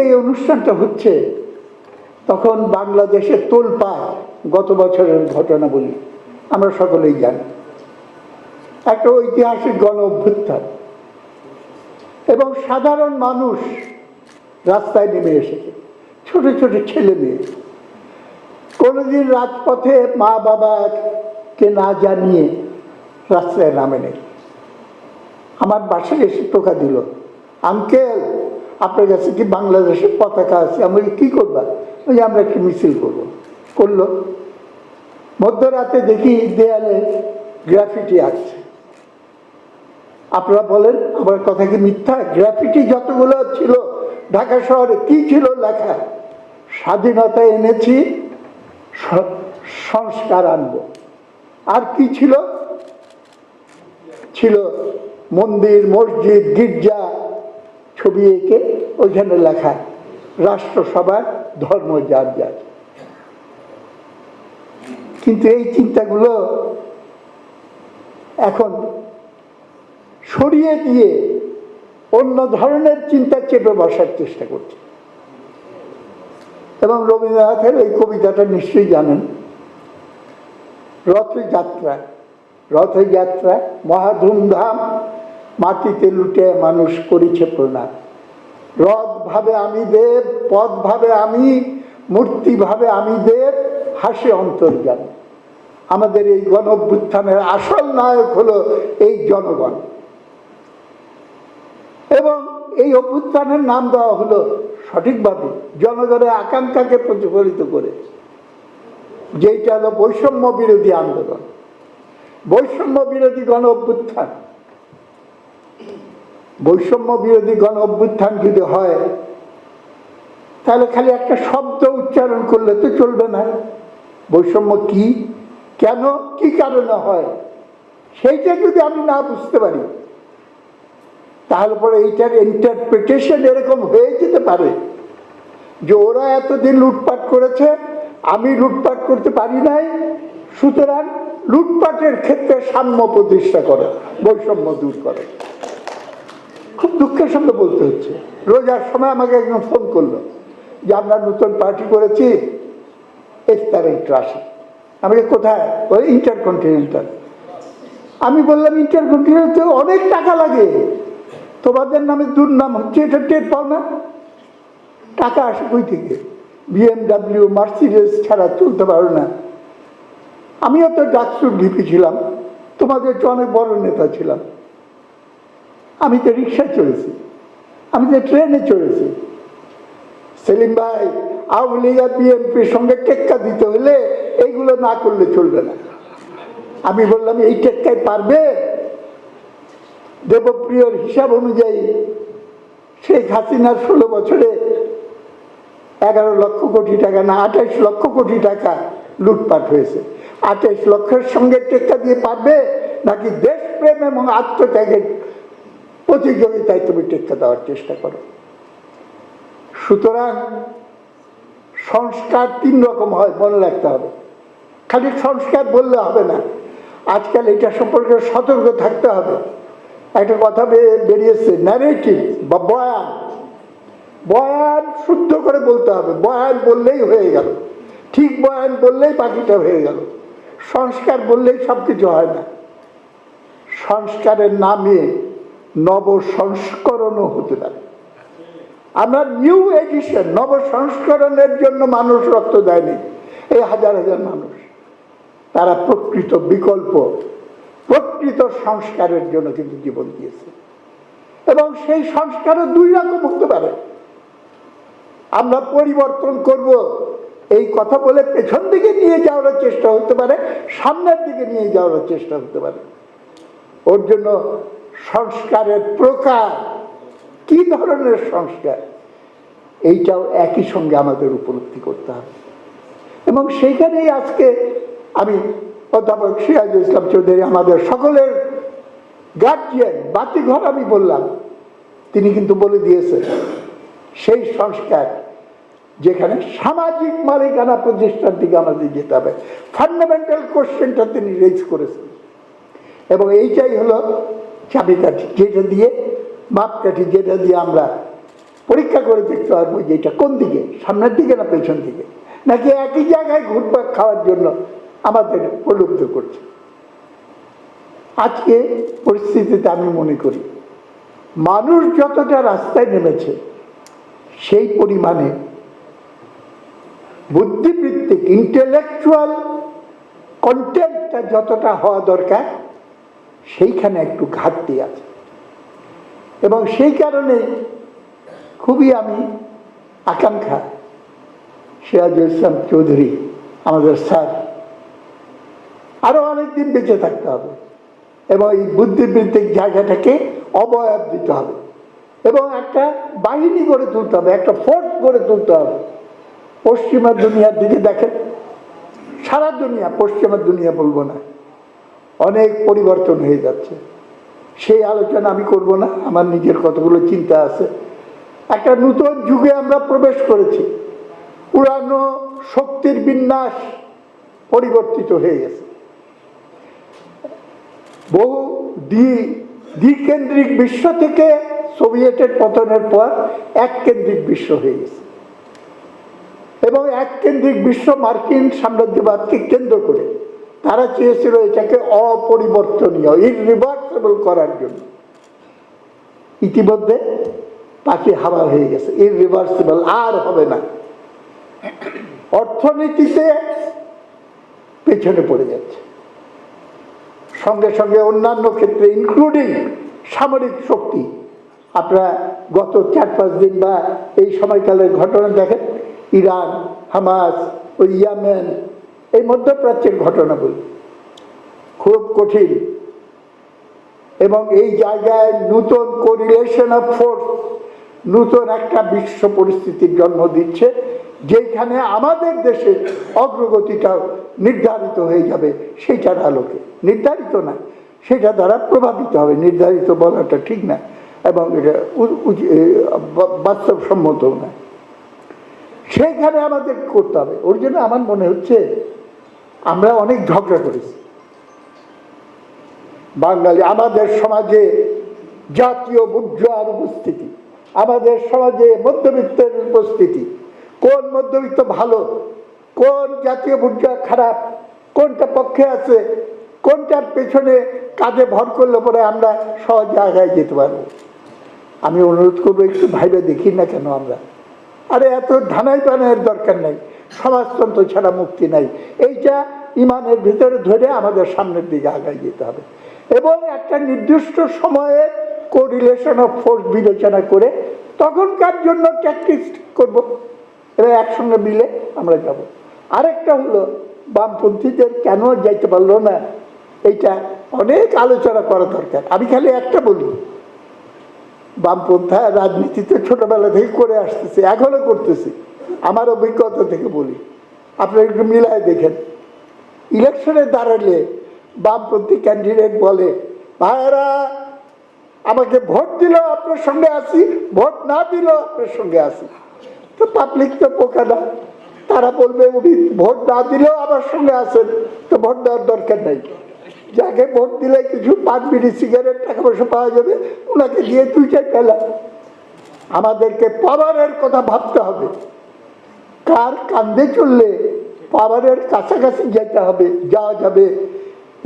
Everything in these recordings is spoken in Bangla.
এই অনুষ্ঠানটা হচ্ছে তখন বাংলাদেশে তোলপাড়, গত বছরের ঘটনা বলি, আমরা সকলেই জানি, একটা ঐতিহাসিক গণ অভ্যুত্থান এবং সাধারণ মানুষ রাস্তায় নেমে এসেছে, ছোট ছোট ছেলে মেয়ে। কোনোদিন রাজপথে মা বাবাকে না জানিয়ে রাস্তায় নামে নেই। আমার বাসায় এসে টোকা দিল, আঙ্কেল আপনার কাছে কি বাংলাদেশের পতাকা আছে? আমি কি করবা? ওই আমরা একটু মিছিল করবো। করলো। মধ্যরাতে দেখি দেয়ালে গ্রাফিটি আছে। আপনারা বলেন আমার কথা কি মিথ্যা? গ্রাফিটি যতগুলো ছিল ঢাকা শহরে কি ছিল লেখা? স্বাধীনতা এনেছি, সংস্কার আনবো। আর কি ছিল? ছিল মন্দির, মসজিদ, গির্জা ছবি এঁকে ওইখানে লেখা রাষ্ট্রসভার ধর্ম যার যার। কিন্তু এই চিন্তাগুলো এখন সরিয়ে দিয়ে অন্য ধরনের চিন্তা চেপে বসার চেষ্টা করছে। এবং রবীন্দ্রনাথের এই কবিতাটা নিশ্চয়ই জানেন, রথযাত্রা, রথযাত্রা মহা ধুমধাম, মাটিতে লুটে মানুষ করিছে প্রণাম। রথ ভাবে আমি দেব, পদ ভাবে আমি, মূর্তি ভাবে আমি দেব, হাসে অন্তর্যামী। আমাদের এই গণ অভ্যুত্থানের আসল নায়ক হলো এই জনগণ। এবং এই অভ্যুত্থানের নাম দেওয়া হলো সঠিকভাবে জনগণের আকাঙ্ক্ষাকে প্রতিফলিত করে, যেটা হলো বৈষম্য বিরোধী আন্দোলন, বৈষম্য বিরোধী গণ অভ্যুত্থান। বৈষম্য বিরোধী গণ অভ্যুত্থান যদি হয় তাহলে খালি একটা শব্দ উচ্চারণ করলে তো চলবে না। বৈষম্য কি, কেন, কি কারণে হয় সেইটা যদি আমি না বুঝতে পারি তাহলে পরে এইটার ইন্টারপ্রিটেশন এরকম হয়ে যেতে পারে যে ওরা এতদিন লুটপাট করেছে, আমি লুটপাট করতে পারি নাই, সুতরাং লুটপাটের ক্ষেত্রে সাম্য প্রতিষ্ঠা করে, বৈষম্য দূর করে। খুব দুঃখের সঙ্গে বলতে হচ্ছে, রোজার সময় আমাকে একজন ফোন করলো যে আমরা নতুন পার্টি করেছি, ইফতারে একটু আসি। আমাকে কোথায়? ওই ইন্টারকন্টিনেন্টাল। আমি বললাম ইন্টারকন্টিনেন্টাল অনেক টাকা লাগে, তোমাদের নামে দুর্নাম হচ্ছে, এটা টের পাও না? টাকা আসে কই থেকে? BMW, মার্সিডিজ ছাড়া চলতে পারো না। আমিও তো ডাকসুর ভিপি ছিলাম, তোমাদের তো অনেক বড় নেতা ছিলাম। আমি তো রিক্সায় চলেছি, আমি তো ট্রেনে চলেছি। সেলিম ভাই, আওয়ামী লীগ আর বিএনপির সঙ্গে টেক্কা দিতে হলে এইগুলো না করলে চলবে না। আমি বললাম এই টেক্কায় পারবে? দেবপ্রিয়র হিসাব অনুযায়ী শেখ হাসিনার 16 বছরে 11 লক্ষ কোটি টাকা না 28 লক্ষ কোটি টাকা লুটপাট হয়েছে। 28 লক্ষের সঙ্গে টেক্কা দিয়ে পারবে, নাকি দেশপ্রেম এবং আত্মত্যাগের প্রতিযোগিতায় তুমি টেক্কা দেওয়ার চেষ্টা করো? সুতরাং সংস্কার 3 রকম হয়, মনে রাখতে হবে। খালি সংস্কার বললে হবে না, আজকাল এটা সম্পর্কে সতর্ক থাকতে হবে। একটা কথা বেরিয়েছে, ন্যারেটিভ বা বয়ান। বয়ান শুদ্ধ করে বলতে হবে, বয়ান বললেই হয়ে গেল, ঠিক বয়ান বললেই বাকিটা হয়ে গেল। সংস্কার বললেই সব কিছু হয় না। সংস্কারের নামে নব সংস্করণও হতে পারে। আমরা নিউ এডিশন, নব সংস্করণের জন্য মানুষ রক্ত দেয়নি, এই হাজার হাজার মানুষ, তারা প্রকৃত বিকল্প, প্রকৃত সংস্কারের জন্য কিন্তু জীবন দিয়েছে। এবং সেই সংস্কারও 2 রকম হতে পারে। আমরা পরিবর্তন করব এই কথা বলে পেছন দিকে নিয়ে যাওয়ার চেষ্টা হতে পারে, সামনের দিকে নিয়ে যাওয়ার চেষ্টা হতে পারে। ওর জন্য সংস্কারের প্রকার, কি ধরনের সংস্কার, এইটাও একই সঙ্গে আমাদের উপলব্ধি করতে হবে। এবং সেইখানেই আজকে আমি অধ্যাপক সিরাজুল ইসলাম চৌধুরী, আমাদের সকলের গার্জিয়ান, বাতিঘর আমি বললাম, তিনি কিন্তু বলে দিয়েছেন সেই সংস্কার যেখানে সামাজিক মালিকানা প্রতিষ্ঠার দিকে আমাদের যেতে হবে। ফান্ডামেন্টাল কোশ্চেনটা তিনি রেজ করেছেন, এবং এইটাই হলো চাবিকাঠি, যেটা দিয়ে মাপকাঠি, যেটা দিয়ে আমরা পরীক্ষা করে দেখতে পারবো যে এটা কোন দিকে, সামনের দিকে না পেছন দিকে, নাকি একই জায়গায় ঘুরপাক খাওয়ার জন্য আমাদের প্রলুব্ধ করছে। আজকে পরিস্থিতিতে আমি মনে করি মানুষ যতটা রাস্তায় নেমেছে সেই পরিমাণে বুদ্ধিবৃত্তিক ইন্টেলেকচুয়াল কন্টেন্টটা যতটা হওয়া দরকার সেইখানে একটু ঘাটতি আছে। এবং সেই কারণে খুবই আমি আকাঙ্ক্ষা সিরাজুল ইসলাম চৌধুরী আমাদের স্যার আরো অনেকদিন বেঁচে থাকতে হবে এবং এই বুদ্ধিবৃত্তিক জায়গাটাকে অবয়ব দিতে হবে এবং একটা বাহিনী গড়ে তুলতে হবে, একটা ফোর্স গড়ে তুলতে হবে। পশ্চিমা দুনিয়ার দিকে দেখেন, সারা দুনিয়া, পশ্চিমা দুনিয়া বলবো না, অনেক পরিবর্তন হয়ে যাচ্ছে। সেই আলোচনা আমি করব না, আমার নিজের কতগুলো চিন্তা আছে। একটা নতুন যুগে আমরা প্রবেশ করেছি, পুরানো শক্তির বিন্যাস পরিবর্তিত হয়ে গেছে। বহু দ্বিকেন্দ্রিক বিশ্ব থেকে সোভিয়েটের পতনের পর এককেন্দ্রিক বিশ্ব হয়ে গেছে এবং এককেন্দ্রিক বিশ্ব মার্কিন সাম্রাজ্যবাদকে কেন্দ্র করে তারা চেয়েছিল এটাকে অপরিবর্তনীয়, ইররিভার্সিবল করার জন্য। ইতিমধ্যে পাখি হাওয়া হয়ে গেছে, ইররিভার্সিবল আর হবে না। অর্থনীতিতে পেছনে পড়ে যাচ্ছে, সঙ্গে সঙ্গে অন্যান্য ক্ষেত্রে ইনক্লুডিং সামরিক শক্তি। আপনারা গত 4-5 দিন বা এই সময়কালের ঘটনা দেখেন, ইরান, হামাস, ওই ইয়ামেন, এই মধ্যপ্রাচ্যের ঘটনাগুলো খুব কঠিন এবং এই জায়গায় নতুন কোরিলেশন অফ ফোর্স, নতুন একটা বিশ্ব পরিস্থিতির জন্ম দিচ্ছে, যেখানে আমাদের দেশের অগ্রগতিটাও নির্ধারিত হয়ে যাবে সেইটার আলোকে। নির্ধারিত না, সেটা দ্বারা প্রভাবিত হবে। নির্ধারিত বলাটা ঠিক না এবং এটা বাস্তবসম্মতও না। সেইখানে আমাদের করতে হবে। ওর জন্য আমার মনে হচ্ছে আমরা অনেক ঝগড়া করেছি বাঙালি। আমাদের সমাজে জাতীয় বুর্জোয়ার উপস্থিতি, আমাদের সমাজে মধ্যবিত্তের উপস্থিতি, কোন মধ্যবিত্ত ভালো, কোন জাতীয় বুর্জোয়া খারাপ, কোনটা পক্ষে আছে, কোনটার পেছনে কাজে ভর করলে পরে আমরা সহজে আগায় যেতে পারবো। আমি অনুরোধ করবো একটু ভাইবে দেখি না কেন আমরা, আরে এত ধানাই বানাইয়ের দরকার নাই, সমাজতন্ত্র ছাড়া মুক্তি নাই। এইটা ইমানের ভিতরে ধরে আমাদের সামনের দিকে আগায় যেতে হবে এবং একটা নির্দিষ্ট সময়ে কোরিলেশন অফ ফোর্স বিবেচনা করে তখনকার জন্য ট্যাকটিক্স করব, এবার একসঙ্গে মিলে আমরা যাব। আরেকটা হলো বামপন্থীদের কেন যাইতে পারলো না, এইটা অনেক আলোচনা করা দরকার। আমি খালি একটা বলি, বামপন্থা রাজনীতিতে ছোটবেলা থেকে করে আসতেছে, এখনো করতেছি, আমার অভিজ্ঞতা থেকে বলি। আপনারা একটু মিলায় দেখেন, ইলেকশনে দাঁড়ালে বামপন্থী ক্যান্ডিডেট বলে, ভাইয়েরা আমাকে ভোট দিলেও আপনার সঙ্গে আসি, ভোট না দিলেও আপনার সঙ্গে আসি। তো পাবলিক তো বোকা না, তারা বলবে ভোট না দিলেও আমার সঙ্গে আসেন, তো ভোট দেওয়ার দরকার নাই, যাকে ভোট দিলে কিছু 5 বিড়ি সিগারেট টাকা পয়সা পাওয়া যাবে, ওনাকে দিয়ে 2 পেলা। আমাদেরকে পাওয়ারের কথা ভাবতে হবে, কার কান্দে চললে পাওয়ারের কাছাকাছি যেতে হবে, যাওয়া যাবে,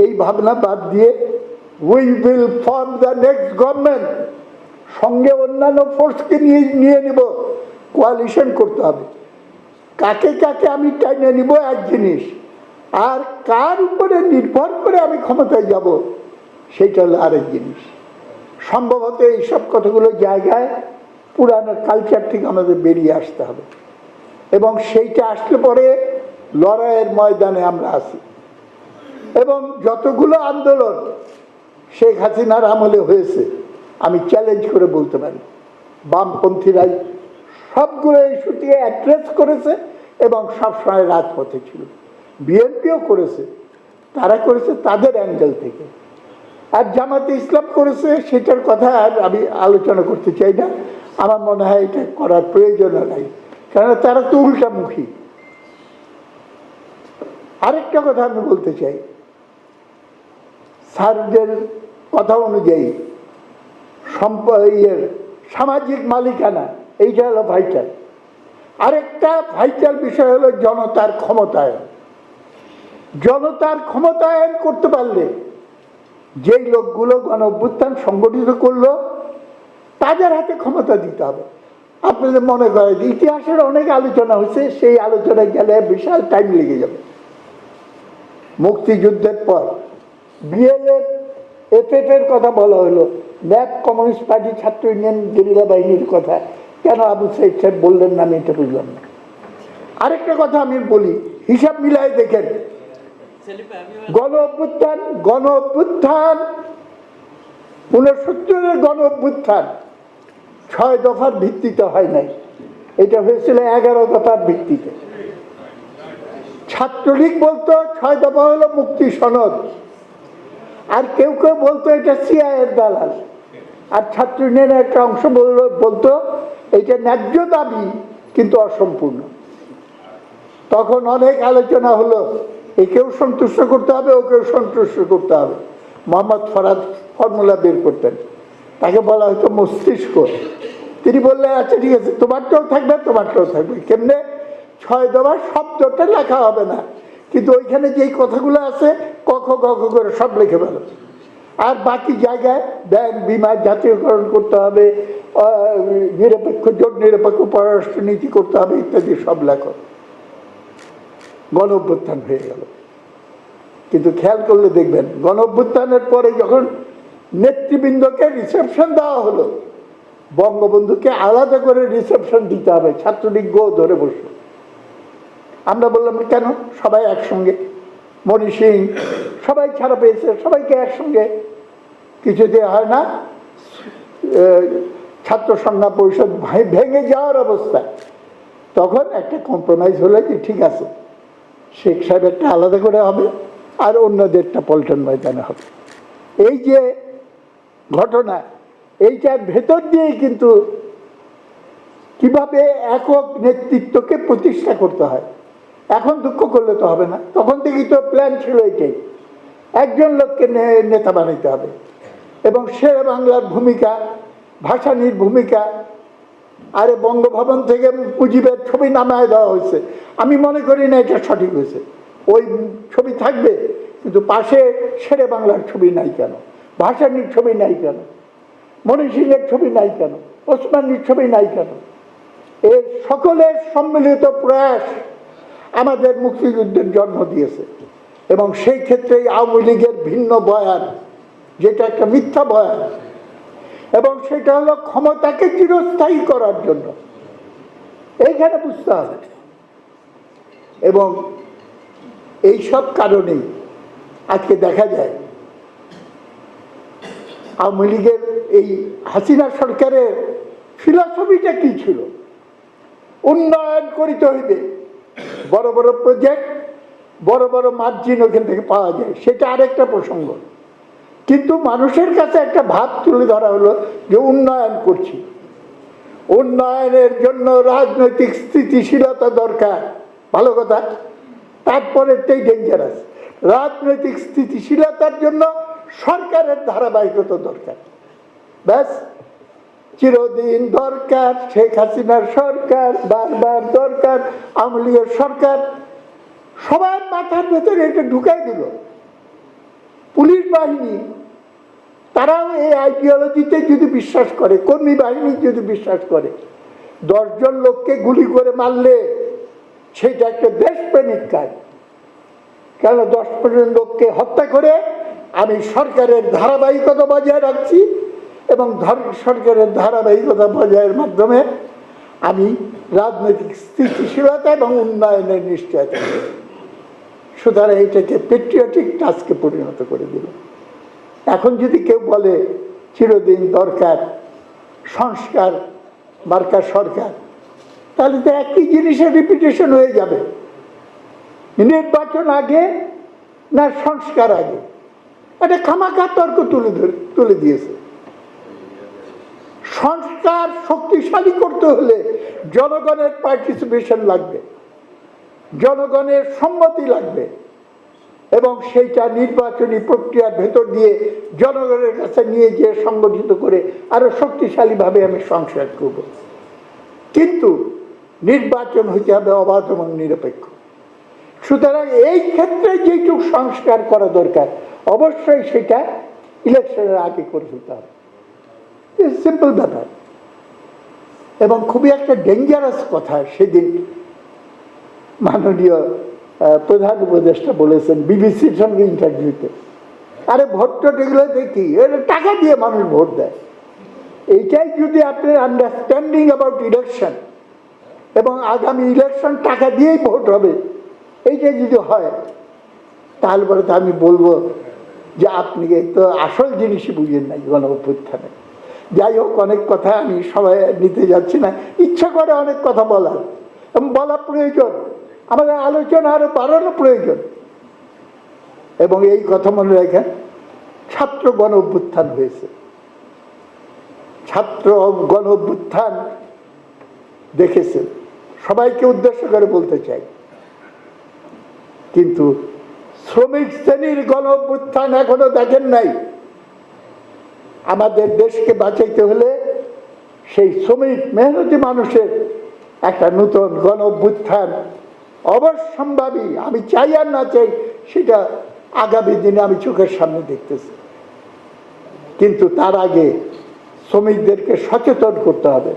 এই ভাবনা বাদ দিয়ে we will form the next government, সঙ্গে অন্যান্য ফোর্সকে নিয়ে নিব, কোয়ালিশন করতে হবে। কাকে কাকে আমি টাইনে নিব এক জিনিস, আর কার উপরে নির্ভর করে আমি ক্ষমতায় যাব সেইটা হলো আরেক জিনিস। সম্ভবত এইসব কতগুলো জায়গায় পুরানো কালচার থেকে আমাদের বেরিয়ে আসতে হবে এবং সেইটা আসলে পরে লড়াইয়ের ময়দানে আমরা আসি। এবং যতগুলো আন্দোলন শেখ হাসিনার আমলে হয়েছে, আমি চ্যালেঞ্জ করে বলতে পারি বামপন্থীরাই সবগুলো ইস্যুটিকে অ্যাড্রেস করেছে এবং সবসময় রাজপথে ছিল। বিএনপিও করেছে, তারা করেছে তাদের অ্যাঙ্গেল থেকে, আর জামাতে ইসলাম করেছে সেটার কথা আর আমি আলোচনা করতে চাই না। আমার মনে হয় এটা করার প্রয়োজনও নাই, কারণ তারা তো উল্টামুখী। আরেকটা কথা আমি বলতে চাই, স্যারদের কথা অনুযায়ী সামাজিক মালিকানা এইটা হলো ভাইটাল। আরেকটা ভাইটাল বিষয় হলো জনতার ক্ষমতায়ন। জনতার ক্ষমতায়ন করতে পারলে যেই লোকগুলো গণ অভ্যুত্থান সংগঠিত করলো তাদের হাতে ক্ষমতা দিতে হবে। আপনাদের মনে করেন ইতিহাসের অনেক আলোচনা হয়েছে, সেই আলোচনায় গেলে বিশাল টাইম লেগে যাবে। মুক্তিযুদ্ধের পর বিএলএফ এফএফ এর কথা বলা হলো, ন্যাপ কমিউনিস্ট পার্টি ছাত্র ইউনিয়ন গেরিলা বাহিনীর কথা কেন আবু সাইদ সাহেব বললেন না, আমি এটা বুঝলাম না। আরেকটা কথা আমি বলি, হিসাব মিলাই দেখেন, গণ অভ্যুত্থান 69-এর গণ অভ্যুত্থান 6 দফার ভিত্তিতে হয় নাই, এটা হয়েছিল 11 দফার ভিত্তিতে। ছাত্রলীগ বলতো 6 দফা হলো মুক্তি সনদ, আর কেউ কেউ বলতো এটা সিআইয়ের দালাল, আর ছাত্র ইউনিয়নের একটা অংশ বলতো এটা ন্যায্য দাবি কিন্তু অসম্পূর্ণ। তখন অনেক আলোচনা হলো, একেও সন্তুষ্ট করতে হবে, ওকেও সন্তুষ্ট করতে হবে। মোহাম্মদ ফরাদ ফর্মুলা বের করতেন, তাকে বলা হতো মস্তিষ্ক। তিনি বললেন আচ্ছা ঠিক আছে, তোমারটাও থাকবে তোমারটাও থাকবে। কেমনে? 6 দফা শব্দটা লেখা হবে না, কিন্তু ওইখানে যেই কথাগুলো আছে ক খ গ ঘ করে সব লিখে ফেলো, আর বাকি জায়গায় ব্যাংক বিমা জাতীয়করণ করতে হবে, নিরপেক্ষ জোট নিরপেক্ষ পররাষ্ট্রনীতি করতে হবে ইত্যাদি সব লেখো। গণ অভ্যুত্থান হয়ে গেল। কিন্তু খেয়াল করলে দেখবেন গণ অভ্যুত্থানের পরে যখন নেতৃবৃন্দকে রিসেপশন দেওয়া হলো, বঙ্গবন্ধুকে আলাদা করে রিসেপশন দিতে হবে, ছাত্রলীগ গো ধরে বসলো। আমরা বললাম কেন, সবাই একসঙ্গে, মনি সিং সবাই ছাড়া পেয়েছে, সবাইকে একসঙ্গে কিছু দেওয়া হয় না। ছাত্র সংগ্রাম পরিষদ ভেঙে যাওয়ার অবস্থা, তখন একটা কম্প্রোমাইজ হলো যে ঠিক আছে, শেখ সাহেবেরটা আলাদা করে হবে আর অন্যদেরটা পল্টন ময়দানে হবে। এই যে ঘটনা, এইটার ভেতর দিয়েই কিন্তু কিভাবে একক নেতৃত্বকে প্রতিষ্ঠা করতে হয়। এখন দুঃখ করলে তো হবে না, তখন থেকেই তো প্ল্যান ছিল এটাই, একজন লোককে নেতা বানাইতে হবে। এবং শেরে বাংলার ভূমিকা, ভাসানীর ভূমিকা, আরে বঙ্গভবন থেকে মুজিবের ছবি নামায় দেওয়া হয়েছে, আমি মনে করি না এটা সঠিক হয়েছে। ওই ছবি থাকবে, কিন্তু পাশে শেরে বাংলার ছবি নাই কেন, ভাসানীর ছবি নাই কেন, মনি সিংয়ের ছবি নাই কেন, ওসমানীর ছবি নাই কেন? এর সকলের সম্মিলিত প্রয়াস আমাদের মুক্তিযুদ্ধের জন্ম দিয়েছে। এবং সেই ক্ষেত্রেই আওয়ামী লীগের ভিন্ন বয়ান, যেটা একটা মিথ্যা বয়ান, এবং সেটা হলো ক্ষমতাকে চিরস্থায়ী করার জন্য, এইখানে বুঝতে হবে। এবং এইসব কারণেই আজকে দেখা যায় আওয়ামী লীগের এই হাসিনা সরকারের ফিলসফিটা কি ছিল, উন্নয়ন করিতে হইবে, বড় বড় প্রজেক্ট, বড় বড় মার্জিন ওখান থেকে পাওয়া যায়, সেটা আরেকটা প্রসঙ্গ। কিন্তু মানুষের কাছে একটা ভাব তুলে ধরা হলো যে উন্নয়ন করছি, উন্নয়নের জন্য রাজনৈতিক স্থিতিশীলতা দরকার, ভালো কথা। তারপরেরটাই ডেঞ্জারাস, রাজনৈতিক স্থিতিশীলতার জন্য সরকারের ধারাবাহিকতা দরকার। ব্যাস, চিরদিন দরকার শেখ হাসিনার সরকার, বারবার দরকার আওয়ামী লীগের সরকার, সবার মাথার ভেতরে এটা ঢুকাই দিল। পুলিশ বাহিনী তারাও এই আইডিওলজিতে যদি বিশ্বাস করে, কর্মী বাহিনী যদি বিশ্বাস করে, 10 জন লোককে গুলি করে মারলে সেটা একটা দেশপ্রেমিক কাজ। কেন 10 জন লোককে হত্যা করে আমি সরকারের ধারাবাহিকতা বজায় রাখছি, এবং সরকারের ধারাবাহিকতা বজায়ের মাধ্যমে আমি রাজনৈতিক স্থিতিশীলতা এবং উন্নয়নের নিশ্চয়তা। সুতরাং এটাকে পেট্রিয়টিক টাস্কে পরিণত করে দিল। এখন যদি কেউ বলে চিরদিন দরকার সংস্কার মার্কা সরকার, তাহলে তো একই জিনিসের রিপিটেশন হয়ে যাবে। নির্বাচন আগে না সংস্কার আগে, এটা খামাখা তর্ক তুলে দিয়েছে। সংস্কার শক্তিশালী করতে হলে জনগণের পার্টিসিপেশন লাগবে, জনগণের সম্মতি লাগবে, এবং সেইটা নির্বাচনী প্রক্রিয়ার ভেতর দিয়ে জনগণের কাছে নিয়ে গিয়ে সংগঠিত করে আরো শক্তিশালীভাবে আমি সংস্কার করব। কিন্তু নির্বাচন হইতে হবে অবাধ এবং নিরপেক্ষ। সুতরাং এই ক্ষেত্রে যেটুকু সংস্কার করা দরকার অবশ্যই সেটা ইলেকশনের আগে করে ফেলতে হবে, সিম্পল ব্যাপার। এবং খুবই একটা ডেঞ্জারাস কথা সেদিন মাননীয় প্রধান উপদেষ্টা বলেছেন বিবিসির সঙ্গে ইন্টারভিউতে, আরে ভোট টোট এগুলো দেখি, টাকা দিয়ে মানুষ ভোট দেয়। এইটাই যদি আপনার আন্ডারস্ট্যান্ডিং অ্যাবাউট ইলেকশন এবং আগামী ইলেকশন টাকা দিয়েই ভোট হবে, এইটাই যদি হয় তাহলে পরে তো আমি বলবো যে আপনি তো আসল জিনিসই বুঝেন নাই গণ অভ্যুত্থানে। যাই হোক, অনেক কথা আমি সবাই নিতে যাচ্ছি না, ইচ্ছা করে অনেক কথা বলার এবং বলা প্রয়োজন, আমাদের আলোচনা আরো বাড়ানো প্রয়োজন। এবং এই কথা মনে রাখেন, ছাত্র গণ অভ্যুত্থান হয়েছে, ছাত্র গণ অভ্যুত্থান দেখেছেন, সবাইকে উদ্দেশ্য করে বলতে চাই, কিন্তু শ্রমিক শ্রেণীর গণ অভ্যুত্থান এখনো দেখেন নাই। আমাদের দেশকে বাঁচাইতে হলে সেই শ্রমিক মেহনতি মানুষের একটা নতুন গণ অভ্যুত্থান অবশ্যম্ভাবী, আমি চাই আর না চাই সেটা আগামী দিনে আমি চোখের সামনে দেখতেছি। কিন্তু তার আগে শ্রমিকদেরকে সচেতন করতে হবে।